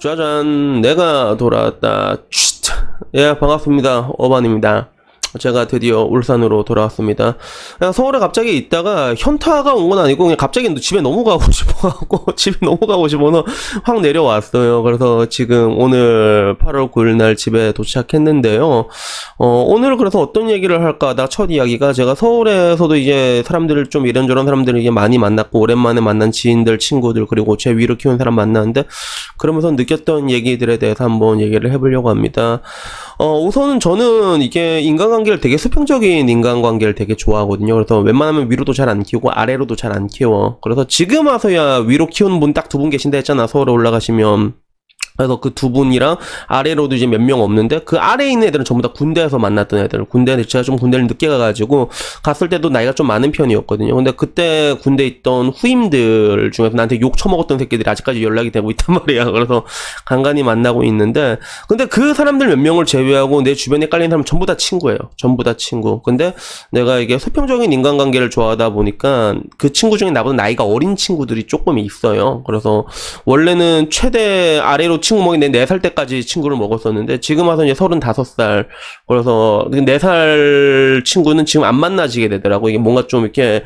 짜잔, 내가 돌아왔다. 예, 반갑습니다. 어반입니다. 제가 드디어 울산으로 돌아왔습니다. 그냥 서울에 갑자기 있다가 현타가 온 건 아니고 그냥 갑자기 집에 넘어가고 싶어갖고 집에 넘어가고 싶어서 확 내려왔어요. 그래서 지금 오늘 8월 9일 날 집에 도착했는데요. 오늘 그래서 어떤 얘기를 할까 하다 첫 이야기가 제가 서울에서도 이제 사람들을 좀 이런저런 사람들을 이게 많이 만났고 오랜만에 만난 지인들, 친구들 그리고 제 위로 키운 사람 만났는데 그러면서 느꼈던 얘기들에 대해서 한번 얘기를 해보려고 합니다. 우선은 저는 이게 인간관계를 되게 수평적인 인간관계를 되게 좋아하거든요. 그래서 웬만하면 위로도 잘 안 키우고 아래로도 잘 안 키워. 그래서 지금 와서야 위로 키우는 분 딱 두 분 계신다 했잖아. 서울에 올라가시면. 그래서 그 두 분이랑 아래로도 이제 몇 명 없는데 그 아래에 있는 애들은 전부 다 군대에서 만났던 애들. 군대에 제가 좀 군대를 늦게 가가지고 갔을 때도 나이가 좀 많은 편이었거든요. 근데 그때 군대에 있던 후임들 중에서 나한테 욕 처먹었던 새끼들이 아직까지 연락이 되고 있단 말이야. 그래서 간간히 만나고 있는데 근데 그 사람들 몇 명을 제외하고 내 주변에 깔린 사람 전부 다 친구예요. 전부 다 친구. 근데 내가 이게 수평적인 인간관계를 좋아하다 보니까 그 친구 중에 나보다 나이가 어린 친구들이 조금 있어요. 그래서 원래는 최대 아래로 친구 먹인 내 4살 때까지 친구를 먹었었는데 지금 와서 이제 35살. 그래서 4살 친구는 지금 안 만나지게 되더라고. 이게 뭔가 좀 이렇게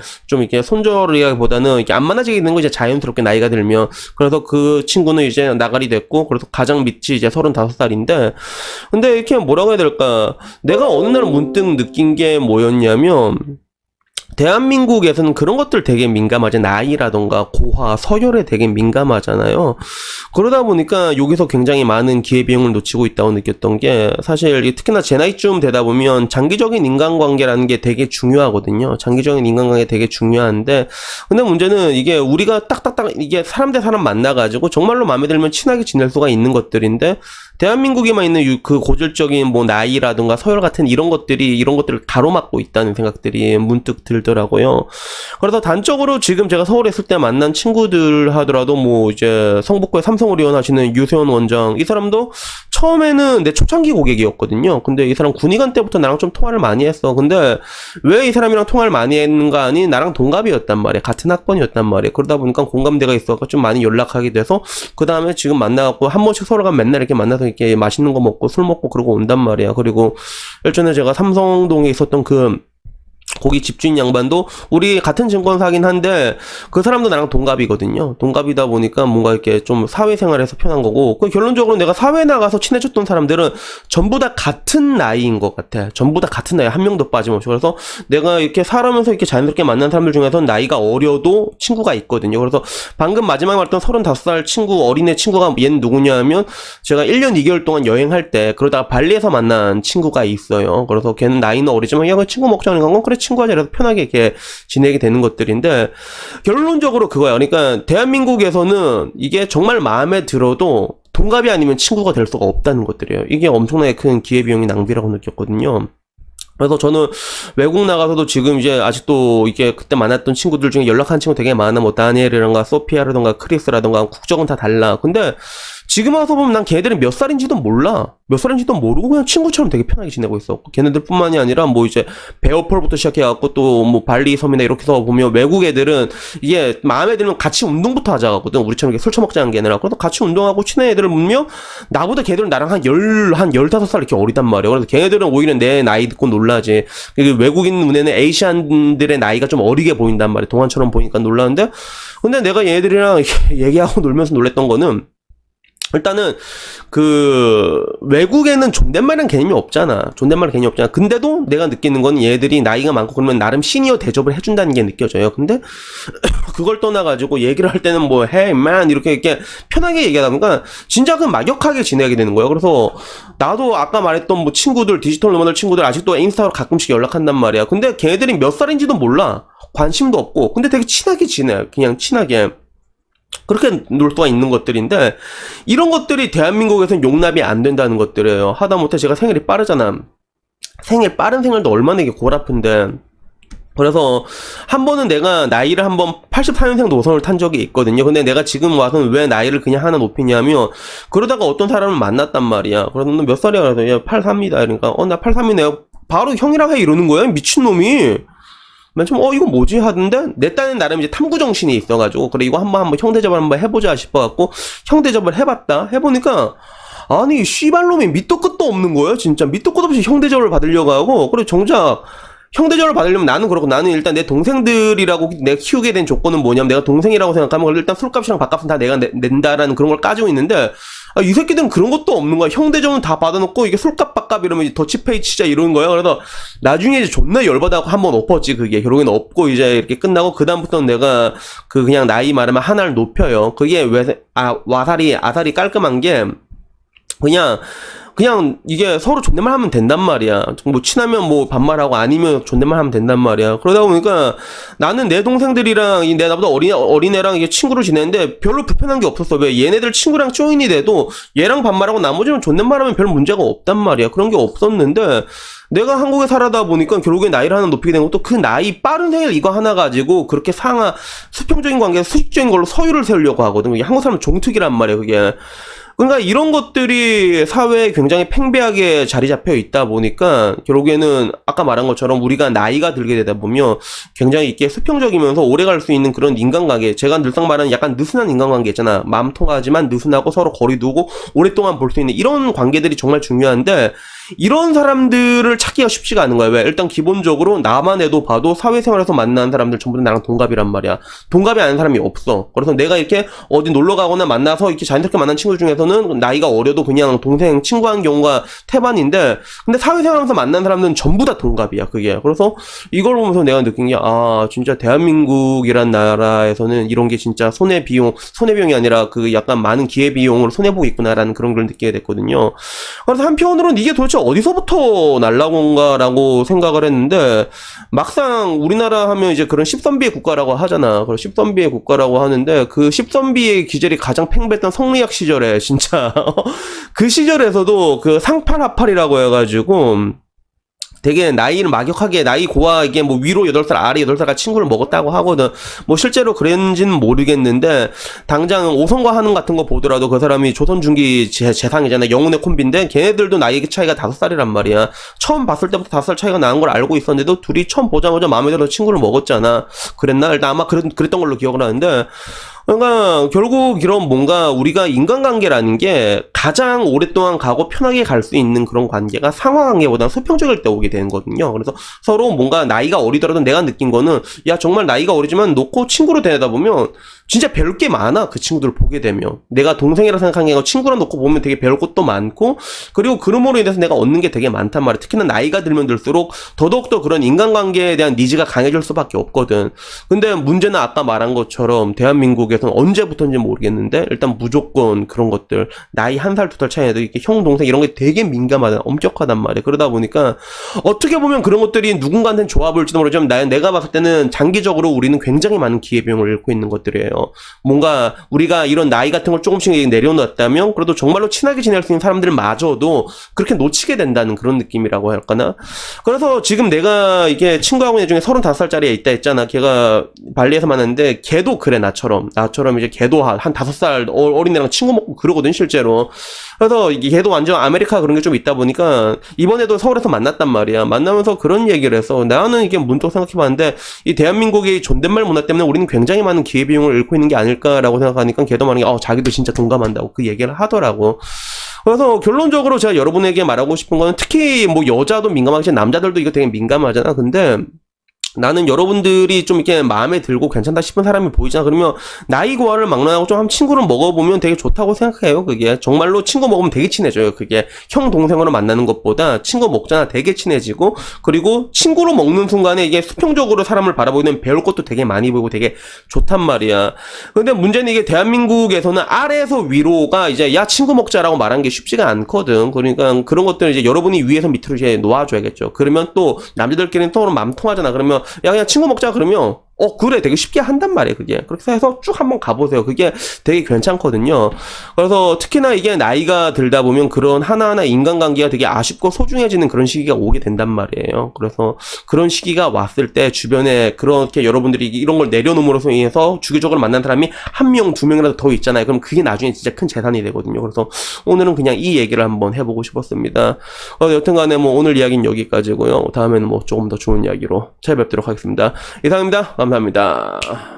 손절이라기보다는 이렇게 안 만나지게 되는 거 이제 자연스럽게 나이가 들면. 그래서 그 친구는 이제 나가리 됐고 그래서 가장 밑이 이제 35살인데 근데 이렇게 뭐라고 해야 될까? 내가 어느 날 문득 느낀 게 뭐였냐면 대한민국에서는 그런 것들 되게 민감하지. 나이라던가 고화, 서열에 되게 민감하잖아요. 그러다 보니까 여기서 굉장히 많은 기회비용을 놓치고 있다고 느꼈던 게 사실 특히나 제 나이쯤 되다 보면 장기적인 인간관계라는 게 되게 중요하거든요. 장기적인 인간관계 되게 중요한데 근데 문제는 이게 우리가 딱딱딱 이게 사람 대 사람 만나가지고 정말로 마음에 들면 친하게 지낼 수가 있는 것들인데 대한민국에만 있는 그 고질적인 뭐 나이라든가 서열 같은 이런 것들을 가로막고 있다는 생각들이 문득 들더라고요. 그래서 단적으로 지금 제가 서울에 있을 때 만난 친구들 하더라도 뭐 이제 성북구에 삼성을 이원하시는 유세원 원장 이 사람도 처음에는 내 초창기 고객이었거든요. 근데 이 사람 군의관 때부터 나랑 좀 통화를 많이 했어. 근데 왜 이 사람이랑 통화를 많이 했는가 하니 나랑 동갑이었단 말이야. 같은 학번이었단 말이야. 그러다 보니까 공감대가 있어서 좀 많이 연락하게 돼서 그 다음에 지금 만나갖고 한 번씩 서로 가면 맨날 이렇게 만나서 이렇게 맛있는 거 먹고 술 먹고 그러고 온단 말이야. 그리고 예전에 제가 삼성동에 있었던 거기 집주인 양반도 우리 같은 증권사긴 한데 그 사람도 나랑 동갑이거든요. 동갑이다 보니까 뭔가 이렇게 좀 사회생활에서 편한 거고 결론적으로 내가 사회 나가서 친해졌던 사람들은 전부 다 같은 나이인 것 같아. 전부 다 같은 나이 한 명도 빠짐없이. 그래서 내가 이렇게 살아면서 이렇게 자연스럽게 만난 사람들 중에서는 나이가 어려도 친구가 있거든요. 그래서 방금 마지막에 말했던 35살 친구 어린애 친구가 얘는 누구냐 하면 제가 1년 2개월 동안 여행할 때 그러다가 발리에서 만난 친구가 있어요. 그래서 걔는 나이는 어리지만 야 그 친구 먹자는 건 그래 친구가 이라서 편하게 이렇게 지내게 되는 것들인데 결론적으로 그거야. 그러니까 대한민국에서는 이게 정말 마음에 들어도 동갑이 아니면 친구가 될 수가 없다는 것들이에요. 이게 엄청나게 큰 기회비용이 낭비라고 느꼈거든요. 그래서 저는 외국 나가서도 지금 이제 아직도 이게 그때 만났던 친구들 중에 연락한 친구 되게 많아. 뭐 다니엘이라던가 소피아라던가 크리스라던가 국적은 다 달라. 근데 지금 와서 보면 난 걔네들이 몇 살인지도 몰라. 몇 살인지도 모르고 그냥 친구처럼 되게 편하게 지내고 있어. 걔네들 뿐만이 아니라 뭐 이제 베어폴부터 시작해갖고 또 뭐 발리 섬이나 이렇게 해서 보면 외국 애들은 이게 마음에 들면 같이 운동부터 하자거든. 우리처럼 이렇게 술 처먹자는 게 아니라. 그래서 같이 운동하고 친한 애들을 보면 나보다 걔들은 나랑 한 15살 이렇게 어리단 말이야. 그래서 걔네들은 오히려 내 나이 듣고 놀라지. 외국인 눈에는 에이시안들의 나이가 좀 어리게 보인단 말이야. 동안처럼 보니까 놀라는데 근데 내가 얘네들이랑 얘기하고 놀면서 놀랬던 거는 일단은 외국에는 존댓말이란 개념이 없잖아. 존댓말 개념이 없잖아. 근데도 내가 느끼는 건 얘들이 나이가 많고 그러면 나름 시니어 대접을 해준다는 게 느껴져요. 근데 그걸 떠나가지고 얘기를 할 때는 뭐 hey man 이렇게 편하게 얘기하다 보니까 진짜 막역하게 지내게 되는 거예요. 그래서 나도 아까 말했던 뭐 친구들 디지털 노마드 친구들 아직도 인스타로 가끔씩 연락한단 말이야. 근데 걔네들이 몇 살인지도 몰라. 관심도 없고 근데 되게 친하게 지내. 그냥 친하게. 그렇게 놀 수가 있는 것들인데 이런 것들이 대한민국에서는 용납이 안 된다는 것들이에요. 하다못해 제가 생일이 빠르잖아. 빠른 생일도 얼마나 이게 골아픈데 그래서 한 번은 내가 나이를 한번 84년생 노선을 탄 적이 있거든요. 근데 내가 지금 와서는 왜 나이를 그냥 하나 높이냐면 그러다가 어떤 사람을 만났단 말이야. 그래서 너 몇 살이야? 그래서 얘 83이다. 그러니까 나 83이네요. 바로 형이랑 해 이러는 거야. 미친놈이. 맨 처음 이거 뭐지 하던데 내 딴엔 나름 이제 탐구 정신이 있어가지고 그래 이거 한번 형대접을 한번 해보자 싶어갖고 형대접을 해봤다. 해보니까 아니 씨발놈이 밑도 끝도 없는 거예요. 진짜 밑도 끝 없이 형대접을 받으려고 하고 그래 정작 형대접을 받으려면 나는 그렇고 나는 일단 내 동생들이라고 내가 키우게 된 조건은 뭐냐면 내가 동생이라고 생각하면 일단 술값이랑 밥값은 다 내가 낸다라는 그런 걸 까지고 있는데 이 새끼들은 그런 것도 없는 거야. 형대접은 다 받아놓고 이게 술값 밥값 이러면 더치페이 치자 이러는 거야. 그래서 나중에 이제 존나 열받아갖고 한번 엎었지. 그게 결국에는 엎고 이제 이렇게 끝나고 그 다음부터는 내가 그냥 나이 말하면 하나를 높여요. 그게 아사리 깔끔한 게 그냥 이게 서로 존댓말 하면 된단 말이야. 뭐 친하면 뭐 반말하고 아니면 존댓말 하면 된단 말이야. 그러다 보니까 나는 내 동생들이랑 내 나보다 어린애랑 이게 친구를 지내는데 별로 불편한 게 없었어. 왜 얘네들 친구랑 조인이 돼도 얘랑 반말하고 나머지는 존댓말하면 별 문제가 없단 말이야. 그런 게 없었는데 내가 한국에 살아다 보니까 결국에 나이를 하나 높이게 된 것도 그 나이 빠른 생일 이거 하나 가지고 그렇게 수평적인 관계 수직적인 걸로 서유를 세우려고 하거든. 그게 한국 사람은 종특이란 말이야. 그게. 그러니까 이런 것들이 사회에 굉장히 팽배하게 자리 잡혀 있다 보니까 결국에는 아까 말한 것처럼 우리가 나이가 들게 되다 보면 굉장히 이렇게 수평적이면서 오래 갈 수 있는 그런 인간관계, 제가 늘상 말하는 약간 느슨한 인간관계 있잖아. 마음 통하지만 느슨하고 서로 거리 두고 오랫동안 볼 수 있는 이런 관계들이 정말 중요한데 이런 사람들을 찾기가 쉽지가 않은 거야. 왜? 일단 기본적으로 나만 해도 봐도 사회생활에서 만나는 사람들 전부 다 나랑 동갑이란 말이야. 동갑이 아닌 사람이 없어. 그래서 내가 이렇게 어디 놀러 가거나 만나서 이렇게 자연스럽게 만난 친구 중에서는 나이가 어려도 그냥 동생 친구하는 경우가 태반인데 근데 사회생활에서 만난 사람들은 전부 다 동갑이야. 그게. 그래서 이걸 보면서 내가 느낀 게 진짜 대한민국이란 나라에서는 이런 게 진짜 손해비용이 아니라 그 약간 많은 기회비용을 손해보고 있구나라는 그런 걸 느끼게 됐거든요. 그래서 한편으로는 이게 도대체 어디서부터 날라온 건가라고 생각을 했는데 막상 우리나라 하면 이제 그런 10선비의 국가라고 하잖아. 그래서 10선비의 국가라고 하는데 그 10선비의 기절이 가장 팽배했던 성리학 시절에 진짜 그 시절에서도 그 상팔하팔이라고 해가지고 되게 나이를 막역하게 나이 고하게 뭐 위로 8살 아래 8살까지 친구를 먹었다고 하거든. 뭐 실제로 그랬는지는 모르겠는데 당장 오성과 한웅 같은 거 보더라도 그 사람이 조선중기 재상이잖아. 영혼의 콤비인데 걔네들도 나이 차이가 5살이란 말이야. 처음 봤을 때부터 5살 차이가 나는 걸 알고 있었는데도 둘이 처음 보자마자 마음에 들어서 친구를 먹었잖아. 그랬나? 일단 아마 그랬던 걸로 기억을 하는데 그러니까 결국 이런 뭔가 우리가 인간관계라는 게 가장 오랫동안 가고 편하게 갈 수 있는 그런 관계가 상하관계보다는 수평적일 때 오게 되는 거거든요. 그래서 서로 뭔가 나이가 어리더라도 내가 느낀 거는 야 정말 나이가 어리지만 놓고 친구로 되다 보면 진짜 배울 게 많아. 그 친구들을 보게 되면 내가 동생이라 생각한 게 아니라 친구랑 놓고 보면 되게 배울 것도 많고 그리고 그럼으로 인해서 내가 얻는 게 되게 많단 말이야. 특히나 나이가 들면 들수록 더더욱더 그런 인간관계에 대한 니즈가 강해질 수밖에 없거든. 근데 문제는 아까 말한 것처럼 대한민국에서는 언제부터인지 모르겠는데 일단 무조건 그런 것들 나이 1살 2살 차이에도 이렇게 형 동생 이런 게 되게 민감하다 엄격하단 말이야. 그러다 보니까 어떻게 보면 그런 것들이 누군가한테는 좋아 보일지도 모르지만 내가 봤을 때는 장기적으로 우리는 굉장히 많은 기회비용을 잃고 있는 것들이에요. 뭔가 우리가 이런 나이 같은 걸 조금씩 내려놓았다면 그래도 정말로 친하게 지낼 수 있는 사람들마저도 그렇게 놓치게 된다는 그런 느낌이라고 할까나. 그래서 지금 내가 이게 친구하고 애 중에 35살짜리에 있다 했잖아. 걔가 발리에서 만났는데 걔도 그래. 나처럼 이제 걔도 한 5살 어린애랑 친구 먹고 그러거든 실제로. 그래서 걔도 완전 아메리카 그런 게 좀 있다 보니까 이번에도 서울에서 만났단 말이야. 만나면서 그런 얘기를 해서 나는 이게 문득 생각해봤는데 이 대한민국의 존댓말 문화 때문에 우리는 굉장히 많은 기회비용을 잃고 있는 게 아닐까라고 생각하니까 걔도 말하는 게 자기도 진짜 동감한다고 그 얘기를 하더라고. 그래서 결론적으로 제가 여러분에게 말하고 싶은 거는 특히 뭐 여자도 민감하겠지만 남자들도 이거 되게 민감하잖아. 근데 나는 여러분들이 좀 이렇게 마음에 들고 괜찮다 싶은 사람이 보이잖아. 그러면 나이 고하를 막론하고 좀 한 친구를 먹어보면 되게 좋다고 생각해요. 그게 정말로 친구 먹으면 되게 친해져요. 그게 형 동생으로 만나는 것보다 친구 먹잖아 되게 친해지고 그리고 친구로 먹는 순간에 이게 수평적으로 사람을 바라보면 배울 것도 되게 많이 보이고 되게 좋단 말이야. 근데 문제는 이게 대한민국에서는 아래에서 위로가 이제 야 친구 먹자라고 말하는 게 쉽지가 않거든. 그러니까 그런 것들을 이제 여러분이 위에서 밑으로 이제 놓아줘야겠죠. 그러면 또 남자들끼리는 서로 마음 통하잖아. 그러면 야 그냥 친구 먹자 그러면 그래. 되게 쉽게 한단 말이에요, 그게. 그렇게 해서 쭉 한번 가보세요. 그게 되게 괜찮거든요. 그래서 특히나 이게 나이가 들다 보면 그런 하나하나 인간관계가 되게 아쉽고 소중해지는 그런 시기가 오게 된단 말이에요. 그래서 그런 시기가 왔을 때 주변에 그렇게 여러분들이 이런 걸 내려놓음으로써 인해서 주기적으로 만난 사람이 한 명, 두 명이라도 더 있잖아요. 그럼 그게 나중에 진짜 큰 재산이 되거든요. 그래서 오늘은 그냥 이 얘기를 한번 해보고 싶었습니다. 여튼간에 뭐 오늘 이야기는 여기까지고요. 다음에는 뭐 조금 더 좋은 이야기로 찾아뵙도록 하겠습니다. 이상입니다. 감사합니다.